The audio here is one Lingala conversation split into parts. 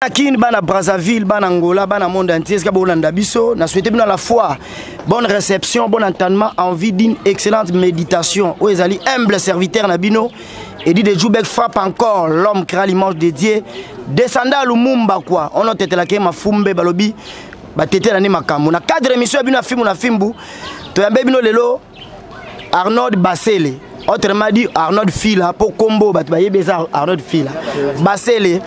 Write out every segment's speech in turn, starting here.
Kin bana Brazzaville, bana Angola, bana monde entier, ska bolanda biso, na souhaité bien la foi, bonne réception, bon entendement, envie d'une excellente méditation. Où ezali humble serviteur na bino et dit de Joubek frappe encore l'homme créa l'image dédiée. Descendant à Lumumba quoi. On a tête la ma fumbe balobi, ba tete la ni makamu. Na cadre émission bino filmu na fimbu. To yambe bino lelo Arnold Basele. Autrement dit Arnold Fila pour combo ba to yebeza Arnold Fila. Basele.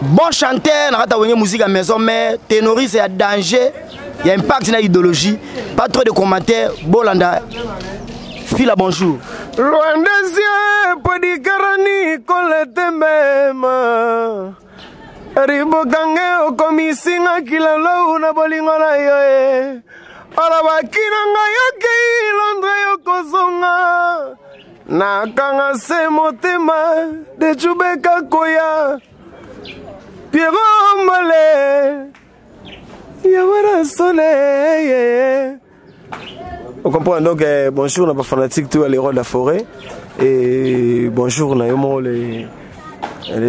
Bon chanteur, on a musique à maison, mais ténoriste c'est à danger, il y a impact dans l'idéologie, pas trop de commentaires. Bolanda, Fila bonjour. Loin des yeux, podikarani, koletemema. Ribokange, okomisinga kilalo, na bolingola yoe. Olabakina nga yoke, Londre yokozonga. Nakanga se motema, de Chubeka koya. Pierrot Malé, Yawara Soleil. On comprend donc bonjour, on n'a pas fanatique tout à l'héros de la forêt. Et bonjour, Nayomo, les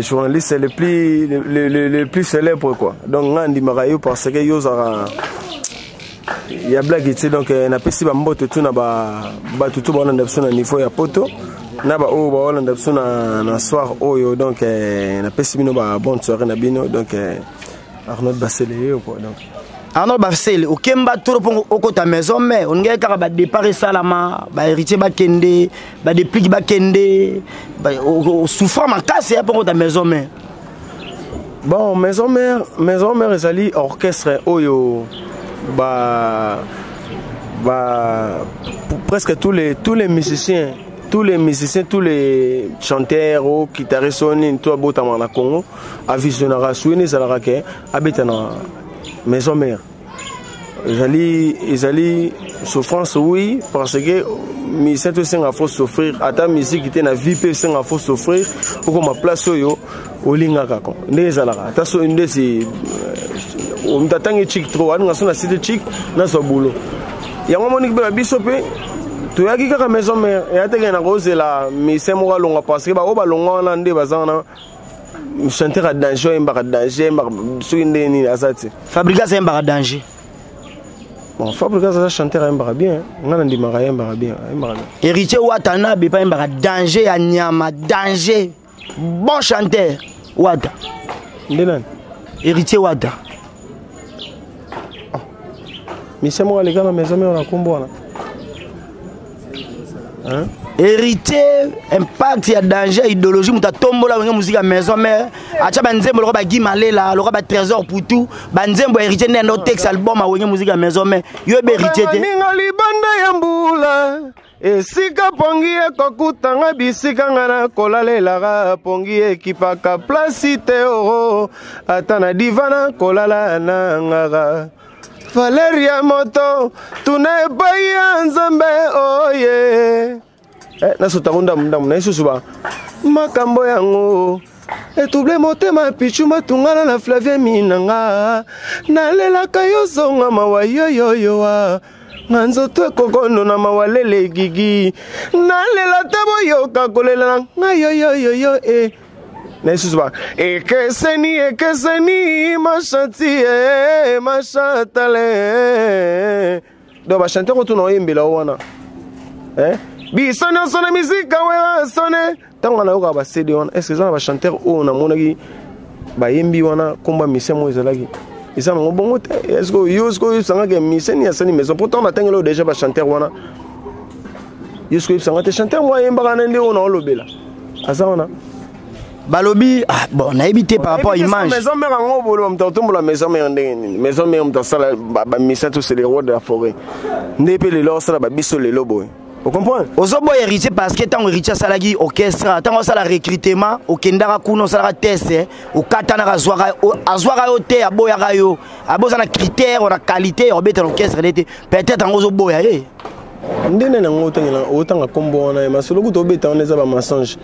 journalistes les plus célèbres quoi. Donc Nandi Marayo parce que Yozara. Il y a blague ici donc na pesi ba mboto tout na ba tout ba na na niveau ya poto. Na ba o ba wala ndapso na soir oyo donc na pesi bino ba bonne soirée na bino donc Arnold Basele quoi donc Arnold Basele o kemba trop au ta maison mais on ngeka ka ba départ salama ba héritier ba kende ba déplique ba kende ba souffrant ma casse pour ta maison mais bon maison mère ezali orchestre oyo presque tous les musiciens, tous les chanteurs, guitaristes, tout à Botama na Congo, à Visionara, Souini Zalarake, habitent dans maison mère. Ils allaient souffrance, oui, parce que musiciens aussi il faut souffrir, à ta musique qui était na vie, il faut souffrir, pour qu'on place au Lingakako. Ne Zalara, ta so une des on t'attend chic trop, on a son cité chic dans son boulot. Il y a un moment où bisopé, tu as qui a maison mère et à te gagner rose là, mais c'est moi longa parce que bah au ballon on a des bazana chanter à danger, un bar danger, sur une ni azati. Fabrica c'est un bar danger. Bon, Fabrica ça chanter un bar bien, on a des marais un bar bien, Héritier Watana be pas un bar danger à Nyama danger. Bon chanteur Wata. Ndenan. Héritier Wata. Mais c'est moi les gars dans mes amis on a combo là. Hein? Héritier, impact, il y a danger, idéologie, muta tombo la musique à maison mère. Acha banzembo le roba Guimalé là, le roba trésor pour tout. Banzembo héritier d'un autre texte album à wenye musique à maison mère. Yo be héritier te. Ningali banda yambula. Esika pongi kokutanga bisika ngana kolalela pongi ekipaka placite oro. Atana divana kolala na ngara. Valeria Moto, tu n'es pas un zambé, oh yeah. Na sotarunda mdamu na isusuba. Makambo yango. Etuble motema pichuma tungana na Flavien Minanga. Na lela kayo zonga mawa yo yo yo wa. Nganzo twe kokono na mawalele gigi. Na lela tabo yo kakolela na yo yo yo yo eh. Nessisuba ekeseni machatale do ba chanter retourne oyembela wana bisona sona musique wa sone tango na yoka ba CD wana est-ce que ça ba chanter o na monaki ba yembi wana komba misemo ezalaki isa ngo bongo te est-ce que yo sanga ke miseni ya sani maison pourtant na tangelo déjà ba chanter wana yo sanga te chanter moi yemba na ndi ona olobela asa wana Balobi, ah, bon, on a évité par rapport à l'image. Maison mère en gros, la maison mère, tout c'est les rois de la forêt. N'est les lois, ça va biso les lobos. Vous comprenez? Aux obo héritier parce que tant héritier salagi orchestre, tant ça la recrutement, au kendara kuno ça la test, au katana azwara yote aboya rayo, aboza na critère, on a qualité, on bête l'orchestre peut-être en gros obo ya. Ndene na autant à combo on a mais sur le goût au bête on les a mensonge.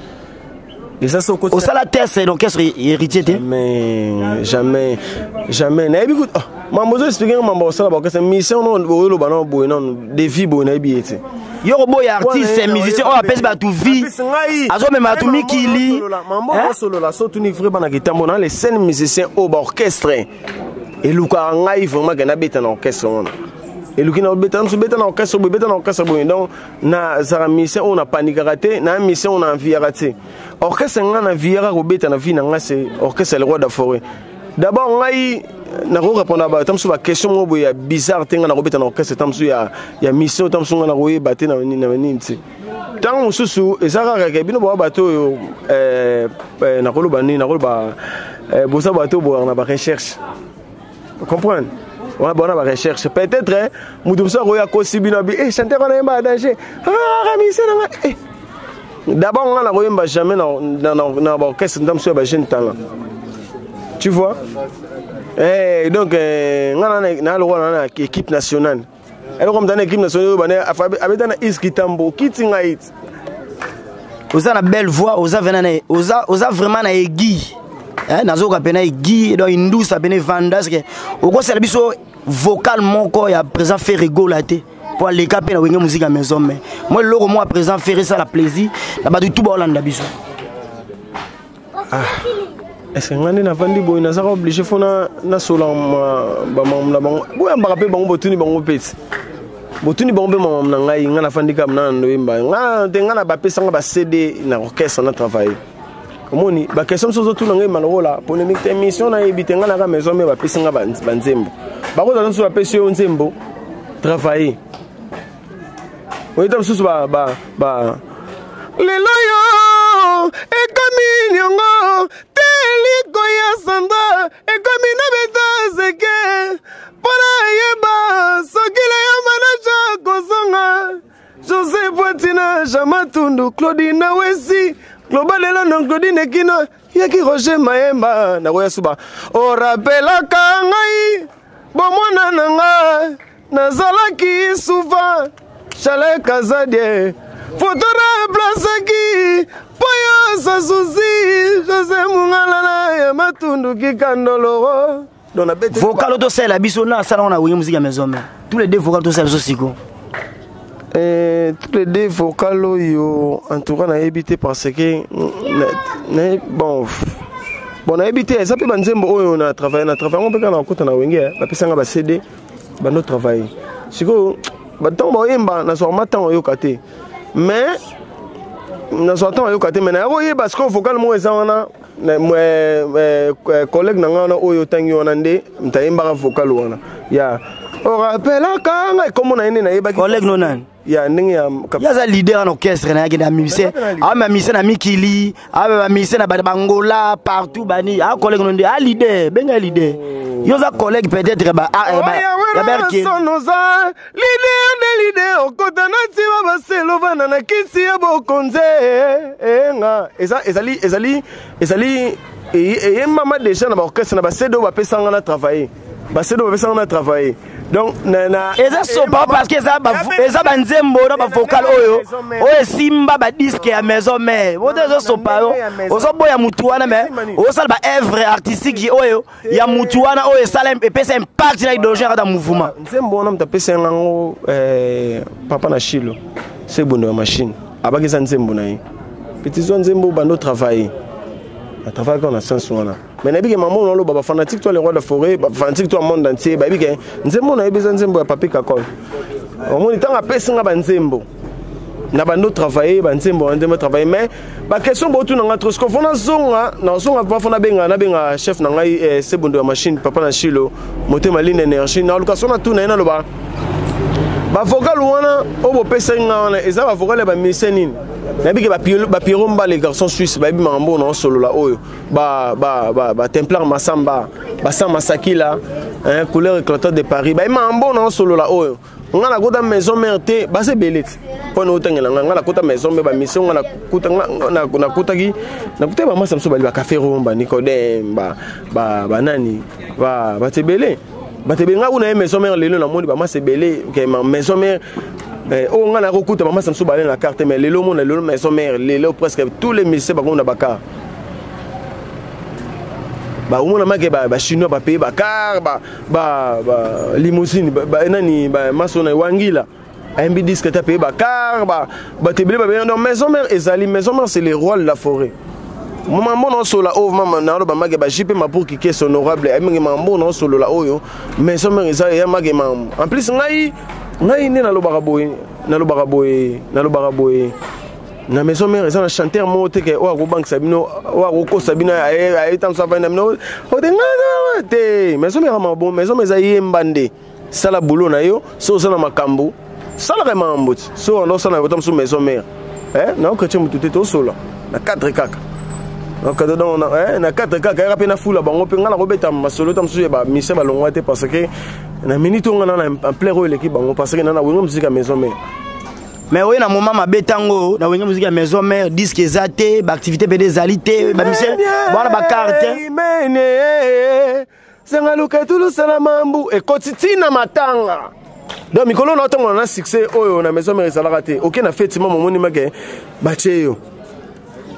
Et ça c'est au côté. Au salaire test l'orchestre héritier te. Mais jamais. Na écoute, maman expliquer maman ça là parce que c'est mission non le ballon boy non défi boy na biété. Yo boya artiste musicien on appelle ba tout vie. Azo même ba tout mikili. Mambo solo la so tout ni vrai bana kitambo na les scènes musiciens au orchestre. Et luka ngai vraiment que na beta na orchestre on. Et luka na beta na orchestre donc na za musicien on a paniqué raté na musicien on a envie raté. Orchestre ngana viera ko beta na vie na ngase orchestre le roi de forêt. D'abord ngai na ko répondre ba tamsu ba question mo boya bizarre tenga na ko beta na orchestre tamsu ya mission tamsu na ko baté na nini tsi. Tant susu ezaka ka bino ba bato na ko ba ni na ko ba bosa bato bo na ba recherche. Vous comprenez? On a bonne recherche. Peut-être, nous devons savoir que si bien habillé, chanter on a un danger. D'abord, on a la jamais dans l'orchestre dans ce jeune talent. Tu vois? Et donc, on a une équipe nationale. Alors, comme dans l'équipe nationale, on a un iskitambo, qui t'ingaït. Vous avez une belle voix, vous avez vraiment un aiguille. Nazo kapena igi do indus apene vandas ke oko sala biso vocal moko ya présent fait rigolater pour les capé na wenge musique à maison mais moi loko moi présent faire ça la plaisir na ba tout ba Hollande biso est-ce que ngani na vandi boy na saka obligé fona na sola ba mam na bango boya mbaka pe bango botuni bango peti botuni bango be mam na ngai ngana fandi kam na ndoimba ngana ngana ba pesa nga ba CD na orchestre na travailler. Moni ba question so tout ngai malola polémique émission na ebitenga na ka maison mais ba pesinga banzembo ba ko dans so ba pesio nzembo travailler oui dans so ba lelo yo e kami nyongo teliko ya sanda e kami na betazeke para yeba sokile ya manager kozonga José Boitina Jamatundu Claudine Wesi Global non Claudine Kino yaki Roger Maemba na koya suba o rappela kangai bomona nanga nazalaki souvent Chale Kazadie Fotora Blasaki Poyo Sasusi José Mungala ya Matundu Kikandolo vocal auto c'est la bisona ça on a oui musique à maison mais tous les deux vocales tout ça siko tous les deux vocaux yo en tout cas on a évité parce que bon on a évité ça peut banzembo on a travaillé on peut quand on compte na wenge ba pesa nga ba CD ba no travail siko ba temps ba yemba na so matin yo kate mais na so temps yo kate mais na yo parce que vocal mo ezana collègue na nga na oyo tangi wana nde mtayemba vocal wana ya on rappelle quand comme on a une na yeba collègue nonan ya ndenge ya za leader en orchestre na ya musicien ma musicien na mikili ma musicien na bangola partout bani collègue non de leader benga leader yo za collègue peut-être ba ya berki sonoza leader okota na tima ba selovana na kisi ya bokonze nga ezali et mama déjà na orchestre na ba sedo ba pesanga na travailler ba sedo ba pesanga na travailler. Donc nana eza so pas parce que ça eza banzembo na ba vocal oyo simba ba disque ya maison mais bote zo so pas ozo boya mutu wana mais osala ba œuvre artistique oyo ya mutu wana oyo sala pesa impact na idologie dans mouvement nzembo na mtapesa ngango papa na Chilo c'est bono ya machine abaki za nzembo na ye petit zo nzembo bando travailler à travailler qu'on a sens wana mais nabi ke maman on lo baba fanatique toi les rois de forêt fanatique toi monde entier babi ke nzembo na besoin nzembo ya papi kakol au moins tanga pesinga ba nzembo na bando travailler ba nzembo on doit travailler mais ba question botu na trop ce qu'on fona zonga pa fona benga chef na ngai c'est bondo ya machine papa na Chilo motema line énergie na location na tout na ina lo ba vocal wana obo pesinga wana eza ba vocal ba mesenine nabi ke ba piromba les garçons suisses ba bi mambo na solo la oyo ba templar masamba ba sa masakila couleur éclatante de Paris ba mambo na solo la oyo ngana kota maison mère ba se belete pona otangela ngana kota maison me ba mission ngana kuta na kutaki na kuta ba masa mso ba café romba Nicodème ba nani ba tebele ba tebele nga una maison mère lelo na moni ba masa belé ke maison mère on a recoupé maman ça me souballe la carte mais les lots les maison mère les lots presque tous les messieurs ba on a baka ba on a maké ba chinois ba pays ba car ba limousine ba nani ba masona wangila un disque t'as payé car te blé donc maison mère ezali maison mère c'est les rois de la forêt. Maman non solo la oh maman na ba mage ba jipe ma pour qui est honorable ai maman non solo la oh yo maison mère ezali ya mage mam en plus ngai ni na lo baraboy na maison mère ezali chanteur mo te ke o ko bank sabino o ko sabino ai tam sa vana no o de ngana te maison mère ma bon maison mère ezali mbande sala boulot na yo so na makambo sala ka mambo so on sala tam so maison mère na ko tchemu tout to solo na 4 kaka donc na 4 kaka rapé na fula bango pe ngana ko beta masolo tam so ba mise ba longwa te parce que na minute ngana en plein rôle l'équipe bango parce que na wenga musique à maison mère mais oui na moment mabetango na wenga musique à maison mère disque ezate ba activité pe des alités ba mise bona ba carte senga luka tulu sana mambu e kotitina matanga donc mikolo na tongo na succès oyo na maison mère salaka te OK na fête maman moni make ba cheyo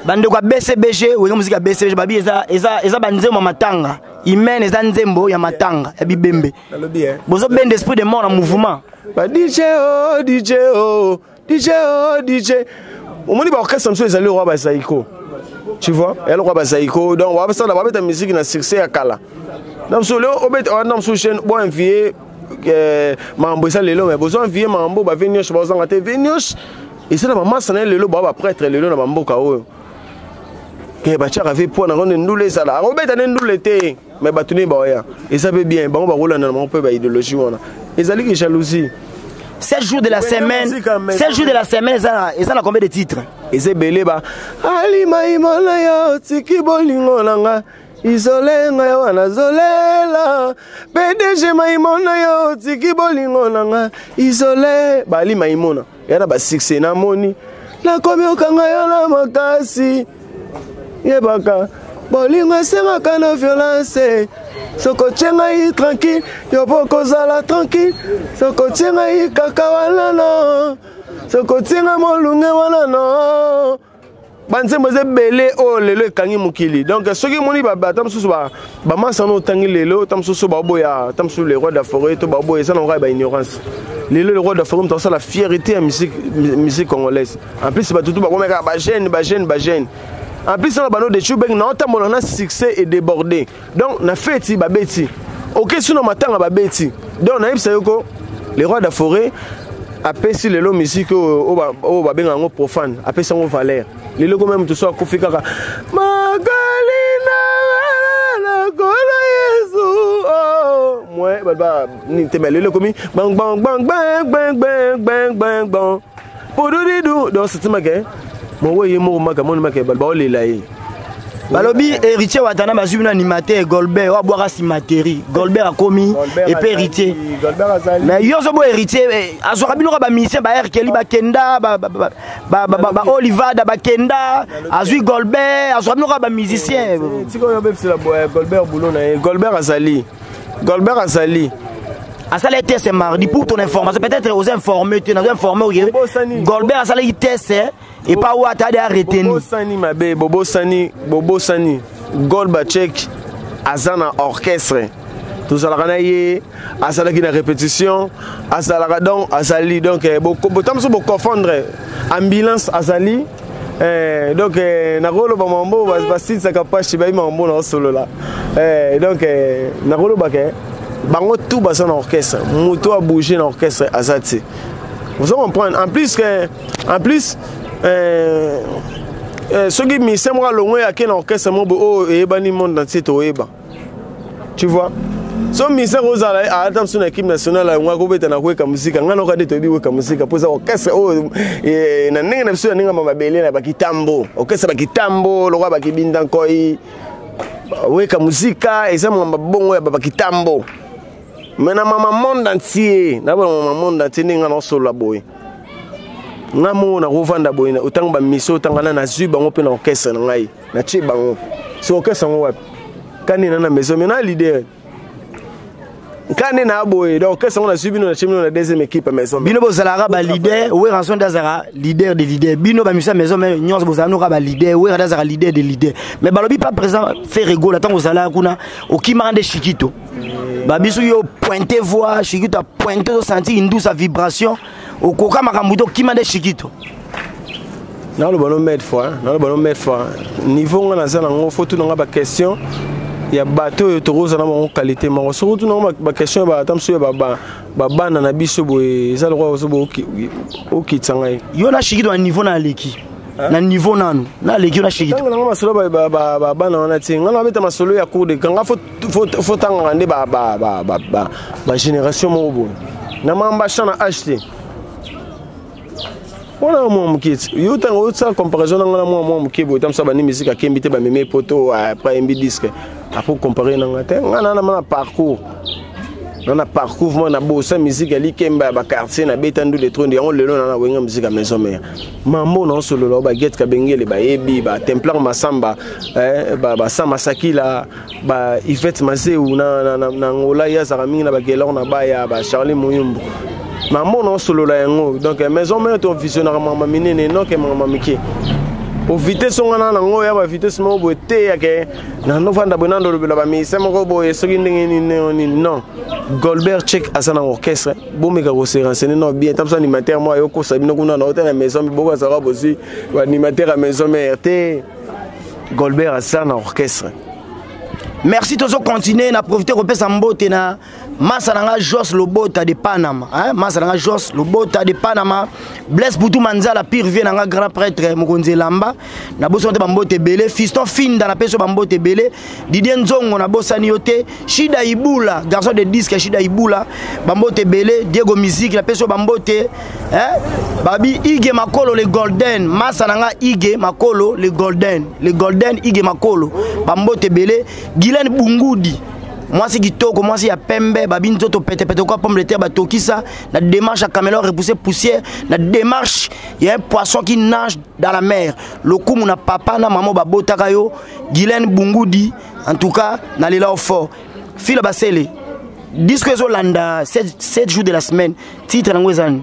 bande kwa BCBG wenga musique ya BCBG babi eza banzembo matanga imene eza nzembo ya matanga ya bibembe bozo bend esprit de mort en mouvement ba DJ omoni ba orchestre mso ezali roi ba Saiko tu vois elle roi ba Saiko donc wa ça ba beta musique na succès ya kala donc so le obet on so chaîne bon envier mambo ça lelo mais bozo envier mambo ba venir je bozo ngate venir et ça na maman sana lelo ba prêtre lelo na mambo ka oyo que Bachar avait point dans une doule ça là Robert a une doule té mais batuni ba ya et ça veut bien bon ba roula na mon peu ba idéologie on les alliés qui jalousie 7 jours de la semaine 7 jours de la semaine et ça a combien de titres et c'est belé ba ali maimona yo tiki bolingo nanga isolé nga wana zolela PDG maimona yo tiki bolingo nanga isolé ba ali maimona yana ba succès na moni la komi okanga yo na makasi yebaka bolingo senga kana violence soko tchenga yi tranquille yo poko zala tranquille soko tchenga yi kaka wana no soko tchenga molunge wana no banzembo ze belé o lelo kangi mukili donc soki moni ba tam susu ba masano tangi lelo tam susu ba boya tam susu les rois de la forêt to ba boya ça non ba ignorance lelo le roi de la forêt ça la fierté à musique congolaise en plus ba tout ba komeka ba jeune en plus on a bano de Chubek na otambola na succès et débordé donc na feti ba beti OK sino matanga ba beti donc na yebisa yoko les rois de la forêt apesi lelo musique o ba benga ngo profane apesi ngo valeur lelo ko même tout ça ko fika magalina la kola yesu oh moi ba ni temele lelo komi bang bang bang bang bang bang bang bang bang poduridu donc c'est magé mon oui mo maka mon maka ba o lelaye balobi héritier watana bazubina animateur Golbert wa boira si materi Golbert a commis et puis héritier mais yo zo bo héritier azoka bino ba musicien ba Erkeli ba Kenda ba Olivada ba Kenda azui Golbert azoka bino ba musicien tiko yo bepsi la Golbert boulot na Golbert azali Asala test mardi pour ton information peut-être aux informer tu nous informer Golbert asala test et pas où t'as arrêté Bobo Sani Golbachek azana orchestre tout ça la ganaye asala qui na répétition asala donc asali donc beaucoup tam so confondre ambulance asali donc na rolo ba mambo ba sit ça capable ba mambo na solo là donc na rolo ba ke bango tout bassin orchestre moto a bougé dans orchestre azati vous comprenez en plus ceux qui me semblent loin à quel orchestre mon beau et bani monde dans cette oeba tu vois so mise rosa là attends sur l'équipe nationale on va gobeter na kweka musique ngana ka de tobi kweka musique pour ça orchestre o na ninga na biso ninga mabele na bakitambo orchestre bakitambo lokwa bakibinda nkoi weka musique et ça mon bongo ya bakitambo mais na mama monde entier na ba mama monde entier ninga no solo boy ngamo na rovanda boy autant ba miso tangana na zu bango pe na orchestre ngai na chi bango so orchestre ngo wapi kanina na maison mais na leader kanina boy donc orchestre ngo na subi na chimino na deuxième équipe maison bino bozalara ba leader ou ranson dazara leader de leader bino ba miso maison mais nyonso bozano ka ba leader ou dazara leader de leader mais balobi pas présent faire rigolo tant bozala kuna okimande Chikito ba biso yo pointer voix Chikito a pointer sentir une douce vibration okoka makambo to kima de Chiquito. Non, le bonhomme met fois, niveau on a ça dans faut tout dans ba question. Il y a bateau et toro ça dans qualité mais surtout dans ba question ba tam sur ba bana na biso boy ça le roi so o kitsangai. Yo na Chiquito à niveau na leki. Na niveau nanu na leki na Chiquito. Tanga na masolo ba bana na tinga na beta masolo ya cour de kanga faut tanga ngande ba génération mo bo. Na mamba chana acheter. On a un kit. You tang ça comparaison dans la moi qui bo tam ça ba ni musique a kembité ba meme poto après un disque. Après comparer dans la terre, on a un parcours. On a parcours moi na bossa musique ali kemba ba quartier na betandu de trône on le na wenga musique à maison mère. Mambo non solo lo ba get ka bengele ba yebi ba templar masamba ba sama sakila ba Yvette Mazeu na ngola ya zarami na ba gelor na ba ya ba Charlie Moyumbu. Maman non solo la yango donc maison mère ton visionnaire maman minene non que maman miki au vitesse on a nango ya ba vitesse mo boté ya ke na no vanda bonando le ba mi sama ko boy so ni non Goldberg check asana orchestre bo meka ko se renseigner non bien tam ça animateur moi yo ko sabino kuna na hôtel la maison boko ça va aussi animateur à maison mère té Goldberg asana orchestre. Merci tous continuer na profiter ko pesa mbote na Masananga Jos Lobota de Panama hein Masananga Jos Lobota de Panama Blaise Boutou Manzala pire vient nga grand prêtre Mokonzi Lamba na boso te bambote belé fiston Finda na peso bambote belé Didier Nzongo na bosani yote Shida Ibula garçon de disque Shida Ibula bambote belé Diego Musique na peso bambote hein Babi Ige Makolo le Golden Masananga Ige Makolo le Golden Ige Makolo bambote belé Gilen Bungudi moi c'est kitoko moi c'est ya pembe babine toto pete quoi pomme de terre ba tokisa la démarche à caméra repousser poussière la démarche il y a un poisson qui nage dans la mer le coup mon papa na maman ba botaka yo Gilen Bungudi en tout cas na lela au fort fila basele disque Zolanda 7 jours de la semaine titre ngwezani.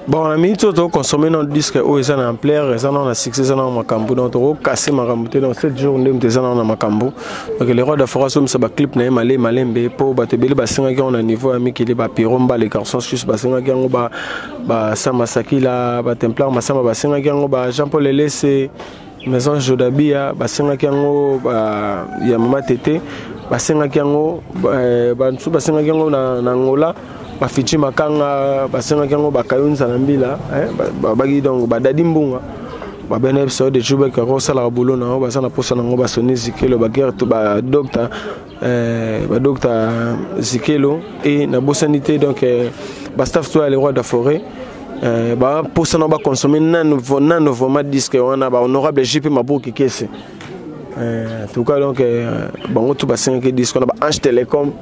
Bon, on a mis tout au consommer notre disque où ils sont en plaire, ils ont succès dans Macambo, donc on a cassé Macambo dans 7 jours, ils ont Macambo. Donc les rois de force, ça va clip, malé, malembe, pour battre les bassins qui ont un niveau ami qui est bas piromba, les garçons suisses, bassins qui ont bas Samasaki, la bas Templar, Massama, bassins qui ont bas Jean-Paul Lélé, Maison Jodabia, bassins qui ont Yamama Tété, bassins qui ont bassins qui ont Nangola. Ba Fiji makanga basenga kango bakayunza na mbila bagi donc ba dadimbunga ba bene episode de jube ka ko sala bulo na ba sana posa na ngo ba soni zikelo ba guerre to ba docteur zikelo et na bosanité donc ba staff to les rois de la forêt ba posa na ba consommer nan vraiment disque on a ba honorable JP Mabuki kese en tout cas donc bango to ba senga disque on a ba Ange Télécom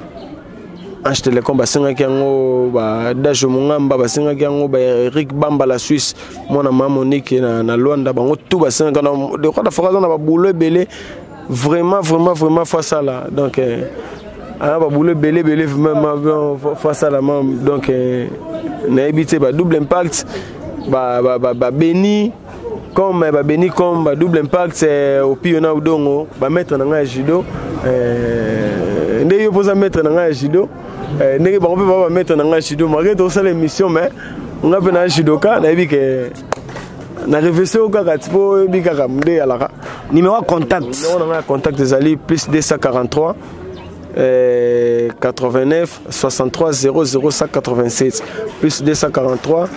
Ange Télécom basenga kiango ba Dajo Mungamba basenga kiango ba Eric Bamba la Suisse mona Monique na Luanda bango tout basenga na de quoi da fora na ba boulot belé vraiment face à là donc ba boulot belé vraiment face à la donc na habité ba double impact ba béni comme ba double impact au piona udongo ba mettre na judo ndé yo posa mettre na judo ndenge ba peut pas mettre na judo malgré tout ça l'émission mais on a na judoka na bi que na révélé au kaka tipo bi kaka mde alaka numéro contact on a contact des alliés plus 243 89 63 00 187 plus 243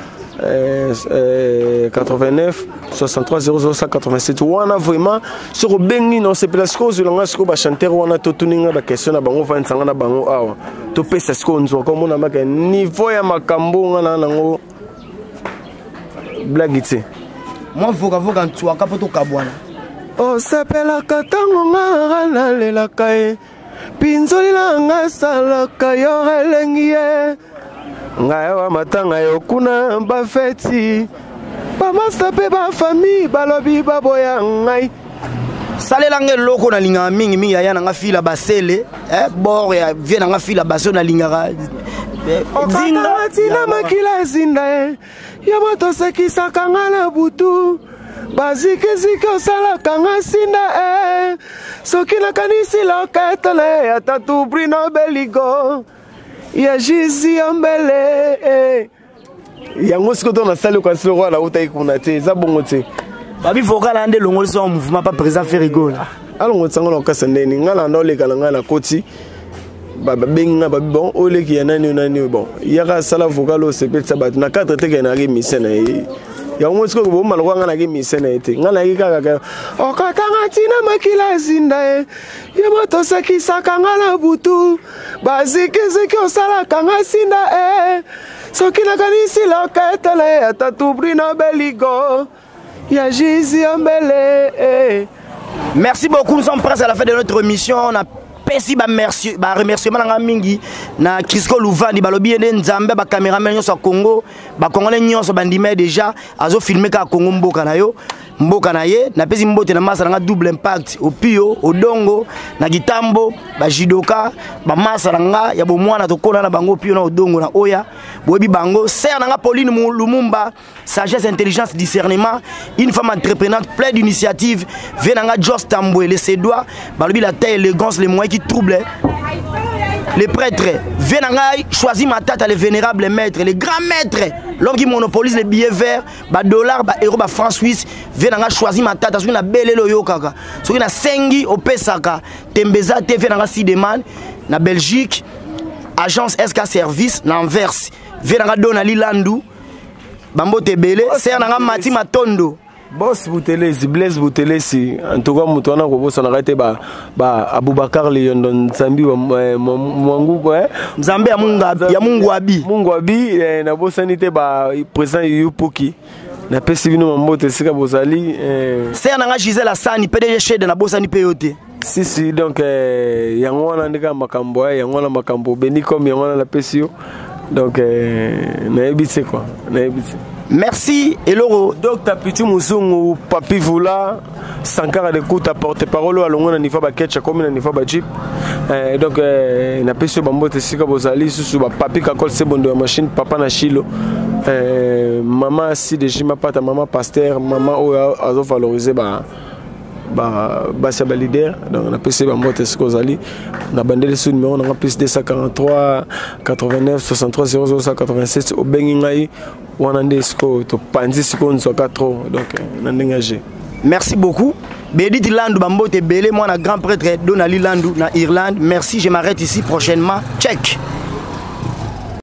89 63 00 187 wana vraiment sur bengi non c'est parce que je langa ko ba chanteur wana to tuninga ba question na bango va nsanga na bango awa to pesa sko nzo ko mona maka niveau ya makambo ngana nango blagité moi voka ntwa ka poto kabwana o sapela katango ngana lela kai pinzoli langa sala kayo elengie ngai wa matanga yo kuna ba feti ba master pe ba famille balobi baboya ngai salela nge loko na linga mingi ya nga fila basele bor ya vient nga fila baso na linga zinga tina makila zinda ya moto sekisa kangala butu bazike sala kanga sinda soki na kanisi loketole atatu brino beligo ya jizi ombele yango sikoto na sali kwa solo la uta ikuna te za bongo te babi vocal ande longo son mouvement pas présent fait rigole alongo tsango na kasa ndeni ngala ndo leka ngala koti baba benga babi bon ole ki nani bon yaka sala vocal o sepet sabat na 4 te ke na ri misena ya mo siko bo malwa ngana ke misena ete ngala yika ka o katanga tina makila zinda ye moto sakisa kangala butu bazike zeke osala kanga sinda soki na kanisi la ketele atatu brina beligo ya Jésus ambele. Merci beaucoup, nous sommes presque à la fin de notre émission. On a pesi ba merci ba remerciement na mingi na Crisco Louvandi balobi ene nzambe ba cameraman nyonso Congo ba congolais nyonso bandime déjà azo filmer ka Congo mboka na ye na pesi mbote na masa nga double impact au pio au dongo na gitambo ba jidoka ba masa nga ya bomwana to kona na bango pio na odongo na oya boyebi bango ser nga Pauline Lumumba sagesse intelligence discernement une femme entreprenante pleine d'initiative venanga Jos Tambwe les Sédois balobi la taille élégance les moyens qui troublent les prêtres. Venangai choisit ma tête les vénérables maîtres, les grands maîtres. L'homme qui monopolise les billets verts, ba dollars, ba euro, ba francs suisses. Venanga choisit ma tête. Celui na belle loyo kaka. Celui na sengi au pesaka. Tembeza te venanga sideman na Belgique. Agence SK Service na Anvers. Venanga Donali Landou. Bambo tebele. Sernanga Mati Matondo. Boss Boutelesi, Blaise Boutelesi, en tout cas, Moutouana Robo, on a arrêté Aboubakar Leondon Zambi, Mwangu, Zambi, Yamungwabi. Mungwabi, Nabo Sanité, président Yupuki. Na pesivino Mambote, Sika Bozali. C'est un Gisèle Assani, PDG de Nabo Sani Peyote. Si, donc, Yangwana Ndeka Makambo, Yangwana Makambo, Beni comme Yangwana la Pesio. Donc, Naebitse quoi. Naebitse. Merci Eloro. Docteur Petit Moussoungou, Papi Voula, Sankara de Kouta porte-parole à Longo Nifa Baketcha comme Nifa Bajip. Donc, na pesé Bambo Tessika Bozali, sous Papi Kakol Sebondo machine, Papa Nachilo, Maman Si de Jima Pata, Maman Pasteur, Maman Oya Azo valorisé Basia Balider, donc on a PC Bambo Tessika Bozali, on a bandé sous numéro, on a plus 243 89 63 0087 au Bengingaï. Merci beaucoup. Bédit Landou Bambote Belé, moi, un grand prêtre Donali Landou, na Irlande. Merci, je m'arrête ici prochainement. Check.